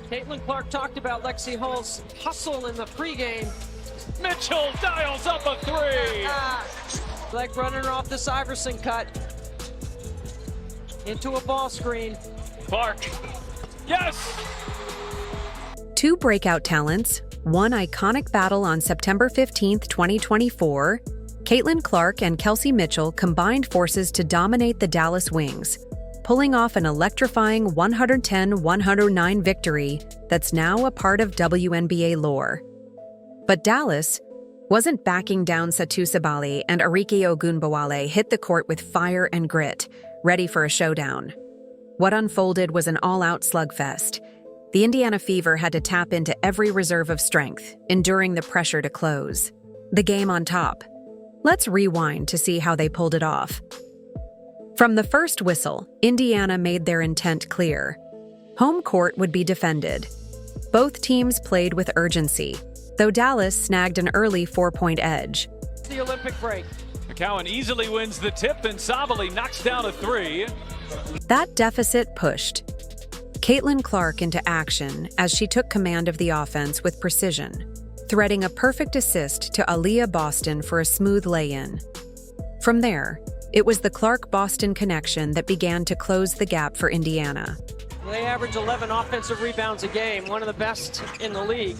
Caitlin Clark talked about Lexi Hull's hustle in the pregame. Mitchell dials up a three. Like running her off this Iverson cut into a ball screen. Clark, yes! Two breakout talents, one iconic battle on September 15, 2024. Caitlin Clark and Kelsey Mitchell combined forces to dominate the Dallas Wings, pulling off an electrifying 110-109 victory that's now a part of WNBA lore. But Dallas wasn't backing down. Satou Sabally and Arike Ogunbowale hit the court with fire and grit, ready for a showdown. What unfolded was an all-out slugfest. The Indiana Fever had to tap into every reserve of strength, enduring the pressure to close. The game on top. Let's rewind to see how they pulled it off. From the first whistle, Indiana made their intent clear. Home court would be defended. Both teams played with urgency, though Dallas snagged an early 4-point edge. The Olympic break. McCowan easily wins the tip, and Sabally knocks down a three. That deficit pushed Caitlin Clark into action as she took command of the offense with precision, threading a perfect assist to Aaliyah Boston for a smooth lay-in. From there, it was the Clark-Boston connection that began to close the gap for Indiana. They average 11 offensive rebounds a game, one of the best in the league.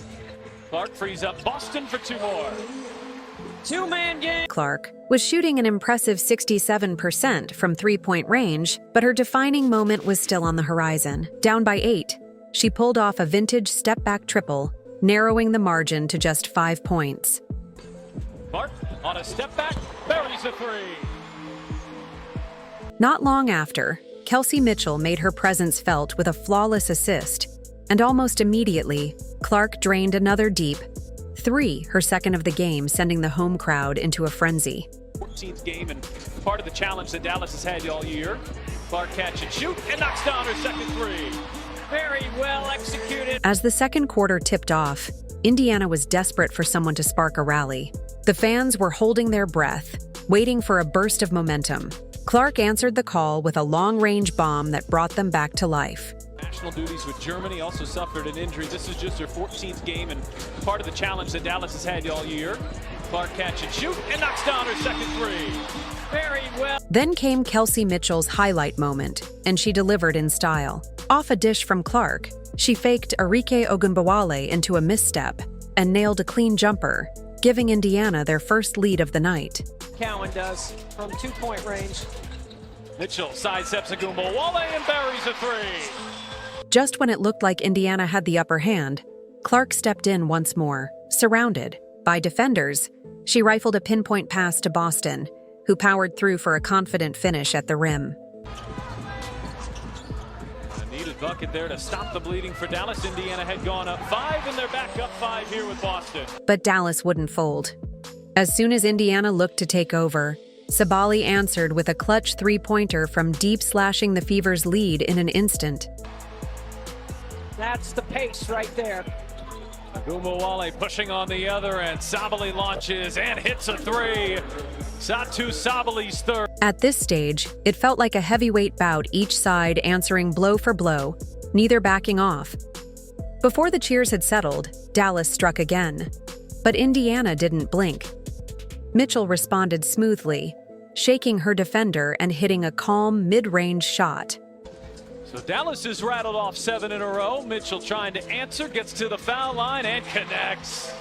Clark frees up Boston for two more. Two-man game. Clark was shooting an impressive 67% from three-point range, but her defining moment was still on the horizon. Down by 8, she pulled off a vintage step-back triple, narrowing the margin to just 5 points. Clark on a step back, buries a three. Not long after, Kelsey Mitchell made her presence felt with a flawless assist, and almost immediately, Clark drained another deep 3, her second of the game, sending the home crowd into a frenzy. 14th game and part of the challenge that Dallas has had all year. Clark catch and shoot and knocks down her second three. Very well executed. As the second quarter tipped off, Indiana was desperate for someone to spark a rally. The fans were holding their breath, waiting for a burst of momentum. Clark answered the call with a long-range bomb that brought them back to life. National duties with Germany, also suffered an injury. This is just her 14th game and part of the challenge that Dallas has had all year. Clark catch and shoot and knocks down her second three. Very well. Then came Kelsey Mitchell's highlight moment, and she delivered in style. Off a dish from Clark, she faked Arike Ogunbowale into a misstep and nailed a clean jumper, giving Indiana their first lead of the night. Cowan does from 2-point range. Mitchell sidesteps Ogunbowale and buries a three. Just when it looked like Indiana had the upper hand, Clark stepped in once more. Surrounded by defenders, she rifled a pinpoint pass to Boston, who powered through for a confident finish at the rim. A needed bucket there to stop the bleeding for Dallas. Indiana had gone up 5, and they're back up 5 here with Boston. But Dallas wouldn't fold. As soon as Indiana looked to take over, Sabally answered with a clutch three-pointer from deep, slashing the Fever's lead in an instant. That's the pace right there. Ogunbowale pushing on the other end. Sabally launches and hits a three. Satou Sabally's third. At this stage, it felt like a heavyweight bout, each side answering blow for blow, neither backing off. Before the cheers had settled, Dallas struck again. But Indiana didn't blink. Mitchell responded smoothly, shaking her defender and hitting a calm mid-range shot. So Dallas has rattled off 7 in a row. Mitchell trying to answer, gets to the foul line and connects.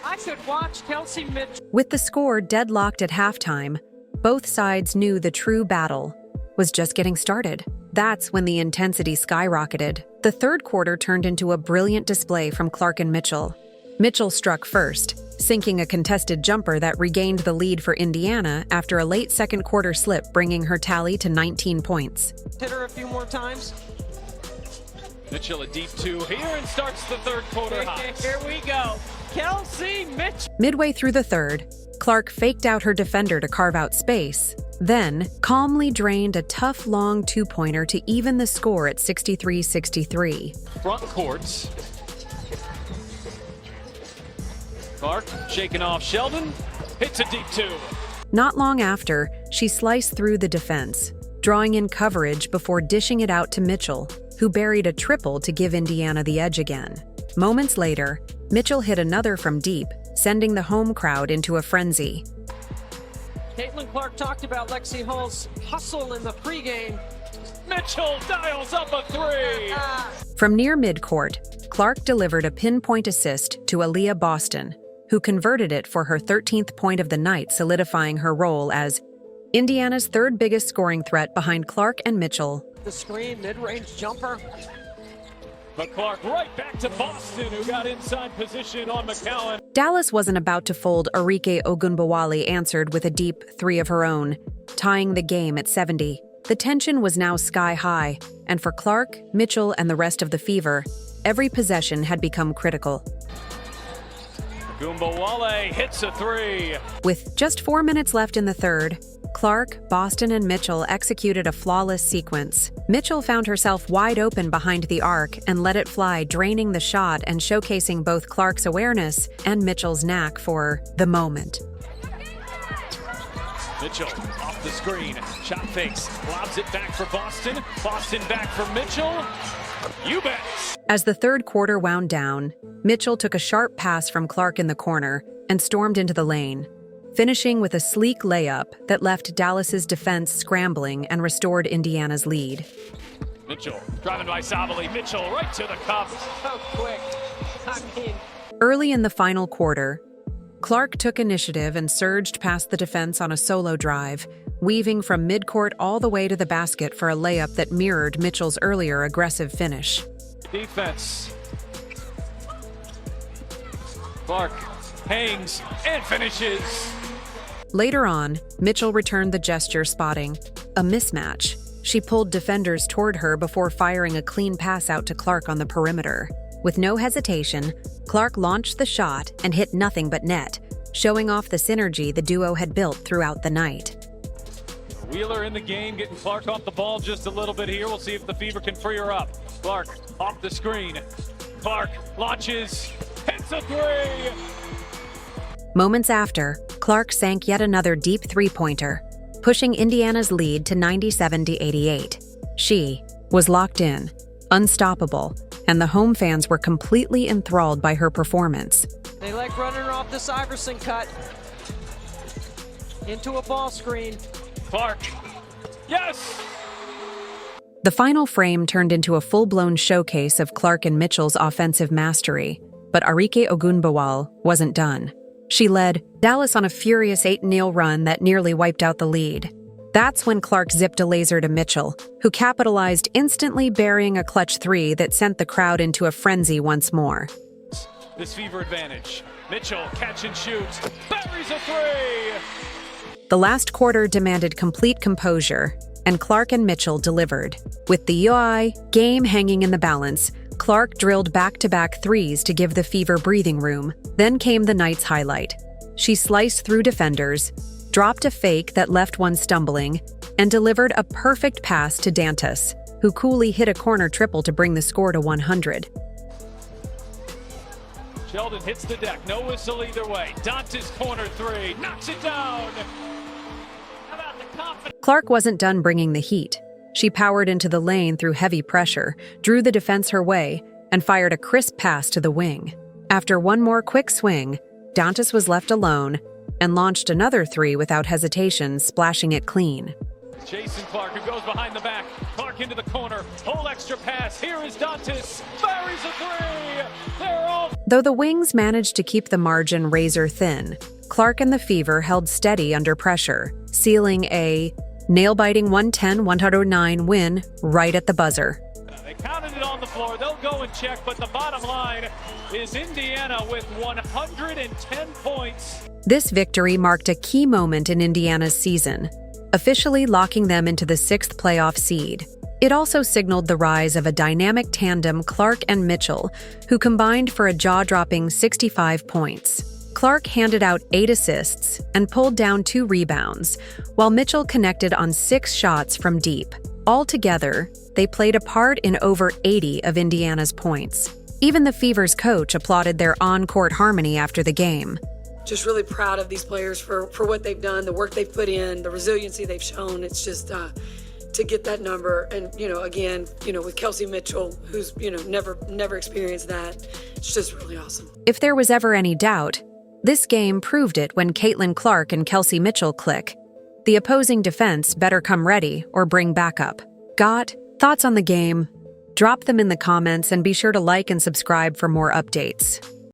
I should watch Kelsey Mitchell. With the score deadlocked at halftime, both sides knew the true battle was just getting started. That's when the intensity skyrocketed. The third quarter turned into a brilliant display from Clark and Mitchell. Mitchell struck first, sinking a contested jumper that regained the lead for Indiana after a late second quarter slip, bringing her tally to 19 points. Hit her a few more times. Mitchell a deep 2 here and starts the third quarter hot. Here we go. Kelsey Mitchell. Midway through the third, Clark faked out her defender to carve out space, then calmly drained a tough long two-pointer to even the score at 63-63. Front courts. Clark shaking off Sheldon, hits a deep 2. Not long after, she sliced through the defense, drawing in coverage before dishing it out to Mitchell. who buried a triple to give Indiana the edge again. Moments later, Mitchell hit another from deep, sending the home crowd into a frenzy. Caitlin Clark talked about Lexi Hall's hustle in the pregame. Mitchell dials up a three. From near midcourt, Clark delivered a pinpoint assist to Aaliyah Boston, who converted it for her 13th point of the night, solidifying her role as Indiana's third biggest scoring threat behind Clark and Mitchell. The screen, mid-range jumper. But Clark right back to Boston, who got inside position on McCowan. Dallas wasn't about to fold. Arike Ogunbowale answered with a deep three of her own, tying the game at 70. The tension was now sky high, and for Clark, Mitchell, and the rest of the Fever, every possession had become critical. Ogunbowale hits a three. With just 4 minutes left in the third, Clark, Boston, and Mitchell executed a flawless sequence. Mitchell found herself wide open behind the arc and let it fly, draining the shot and showcasing both Clark's awareness and Mitchell's knack for the moment. Mitchell off the screen, shot fakes, lobs it back for Boston. Boston back for Mitchell. You bet. As the third quarter wound down, Mitchell took a sharp pass from Clark in the corner and stormed into the lane, finishing with a sleek layup that left Dallas's defense scrambling and restored Indiana's lead. Mitchell driving by Sabali. Mitchell right to the cup. So quick. I mean, Early in the final quarter, Clark took initiative and surged past the defense on a solo drive, weaving from midcourt all the way to the basket for a layup that mirrored Mitchell's earlier aggressive finish. Defense. Clark hangs and finishes. Later on, Mitchell returned the gesture, spotting a mismatch. She pulled defenders toward her before firing a clean pass out to Clark on the perimeter. With no hesitation, Clark launched the shot and hit nothing but net, showing off the synergy the duo had built throughout the night. Wheeler in the game, getting Clark off the ball just a little bit here. We'll see if the Fever can free her up. Clark off the screen. Clark launches, hits a three. Moments after, Clark sank yet another deep three-pointer, pushing Indiana's lead to 97-88. She was locked in, unstoppable, and the home fans were completely enthralled by her performance. they like running her off this Iverson cut. Into a ball screen. Clark, yes! The final frame turned into a full-blown showcase of Clark and Mitchell's offensive mastery, but Arike Ogunbowale wasn't done. She led Dallas on a furious 8-0 run that nearly wiped out the lead. That's when Clark zipped a laser to Mitchell, who capitalized, instantly burying a clutch three that sent the crowd into a frenzy once more. This Fever advantage. Mitchell catch and shoot. Buries a three! The last quarter demanded complete composure, and Clark and Mitchell delivered. With the UI game hanging in the balance, Clark drilled back-to-back threes to give the Fever breathing room. Then came the night's highlight. She sliced through defenders, dropped a fake that left one stumbling, and delivered a perfect pass to Dantas, who coolly hit a corner triple to bring the score to 100. Sheldon hits the deck, no whistle either way. Dantas corner three, knocks it down! How about the confidence? Clark wasn't done bringing the heat. She powered into the lane through heavy pressure, drew the defense her way, and fired a crisp pass to the wing. After one more quick swing, Dantas was left alone and launched another three without hesitation, splashing it clean. Jason Clark, who goes behind the back. Clark into the corner, whole extra pass. Here is Dantas, buries a three! They're all... Though the Wings managed to keep the margin razor thin, Clark and the Fever held steady under pressure, sealing a nail-biting 110-109 win right at the buzzer. They counted it on the floor. They'll go and check, but the bottom line is Indiana with 110 points. This victory marked a key moment in Indiana's season, officially locking them into the 6th playoff seed. It also signaled the rise of a dynamic tandem, Clark and Mitchell, who combined for a jaw-dropping 65 points. Clark handed out 8 assists and pulled down 2 rebounds, while Mitchell connected on 6 shots from deep. Altogether, they played a part in over 80 of Indiana's points. Even the Fever's coach applauded their on-court harmony after the game. Just really proud of these players for what they've done, the work they've put in, the resiliency they've shown. It's just to get that number. And, again, with Kelsey Mitchell, who's, never experienced that, it's just really awesome. If there was ever any doubt, this game proved it when Caitlin Clark and Kelsey Mitchell click. The opposing defense better come ready or bring backup. Got thoughts on the game? Drop them in the comments and be sure to like and subscribe for more updates.